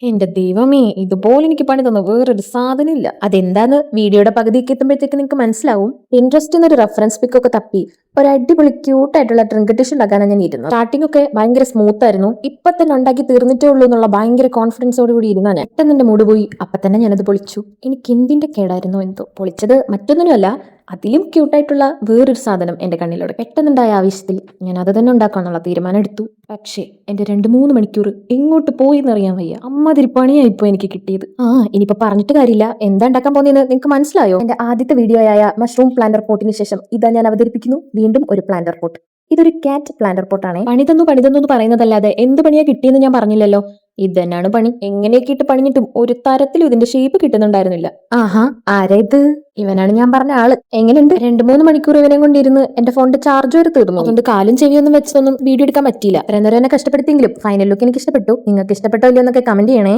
എന്റെ ദൈവമേ, ഇതുപോലെ എനിക്ക് പണി തന്ന വേറൊരു സാധനം ഇല്ല. അതെന്താന്ന് വീഡിയോയുടെ പകുതിയൊക്കെ എത്തുമ്പോഴത്തേക്ക് നിങ്ങൾക്ക് മനസ്സിലാവും. ഇൻട്രസ്റ്റ് എന്നൊരു റെഫറൻസ് പിക്ക് ഒക്കെ തപ്പി ഒരു അടിപൊളി ക്യൂട്ടായിട്ടുള്ള ട്രിങ്ക് ഡിഷ് ഉണ്ടാക്കാനാണ് ഞാൻ ഇരുന്നത്. സ്റ്റാർട്ടിംഗ് ഒക്കെ ഭയങ്കര സ്മൂത്ത് ആയിരുന്നു. ഇപ്പൊ തന്നെ ഉണ്ടാക്കി തീർന്നിട്ടേ ഉള്ളൂ എന്നുള്ള ഭയങ്കര കോൺഫിഡൻസോട് കൂടി ഇരുന്നാ ഞാൻ. പെട്ടെന്ന് എന്റെ മൂഡ് പോയി. അപ്പൊ തന്നെ ഞാനത് പൊളിച്ചു. എനിക്ക് എന്തിന്റെ കേടായിരുന്നു എന്തോ. പൊളിച്ചത് മറ്റൊന്നിനുമല്ല, അതിലും ക്യൂട്ടായിട്ടുള്ള വേറൊരു സാധനം എന്റെ കണ്ണിലൂടെ. പെട്ടെന്നുണ്ടായ ആവശ്യത്തിൽ ഞാൻ അത് തന്നെ ഉണ്ടാക്കാന്നുള്ള തീരുമാനം എടുത്തു. പക്ഷേ എന്റെ 2-3 മണിക്കൂർ എങ്ങോട്ട് പോയി എന്നറിയാൻ വയ്യ. അമ്മാതിരി പണിയായി ഇപ്പൊ എനിക്ക് കിട്ടിയത്. ഇനിയിപ്പോ പറഞ്ഞിട്ട് കാര്യമില്ല. എന്താ ഉണ്ടാക്കാൻ പോകുന്നതെന്ന് നിങ്ങൾക്ക് മനസ്സിലായോ? എന്റെ ആദ്യത്തെ വീഡിയോ ആയ മഷ്റൂം പ്ലാന്റർ പോട്ടിന് ശേഷം ഇതാ ഞാൻ അവതരിപ്പിക്കുന്നു വീണ്ടും ഒരു പ്ലാന്റർ പോട്ട്. ഇതൊരു കാറ്റ് പ്ലാന്റർ പോട്ടാണ്. പണിതന്നു എന്ന് പറയുന്നതല്ലാതെ എന്ത് പണിയാ കിട്ടിയെന്ന് ഞാൻ പറഞ്ഞില്ലല്ലോ. ഇത് തന്നെയാണ് പണി. എങ്ങനെയൊക്കെ ഇട്ട് പണിഞ്ഞിട്ടും ഒരു തരത്തിലും ഇതിന്റെ ഷേപ്പ് കിട്ടുന്നുണ്ടായിരുന്നില്ല. ആരാ ഇത്? ഇവനാണ് ഞാൻ പറഞ്ഞ ആള്. എങ്ങനെയുണ്ട്? 2-3 മണിക്കൂർ ഇവനെ കൊണ്ടിരുന്ന് എന്റെ ഫോണിന്റെ ചാർജ് വരെ തീർന്നു. അതുകൊണ്ട് കാലും ചെവിയൊന്നും വെച്ചതൊന്നും വീഡിയോ എടുക്കാൻ പറ്റിയില്ല. അത്രയും നേരം എന്നെ കഷ്ടപ്പെടുത്തിയെങ്കിലും ഫൈനൽ ലുക്ക് എനിക്ക് ഇഷ്ടപ്പെട്ടു. നിങ്ങൾക്ക് ഇഷ്ടപ്പെട്ടോ ഇല്ലയോ എന്നൊക്കെ കമന്റ് ചെയ്യണേ.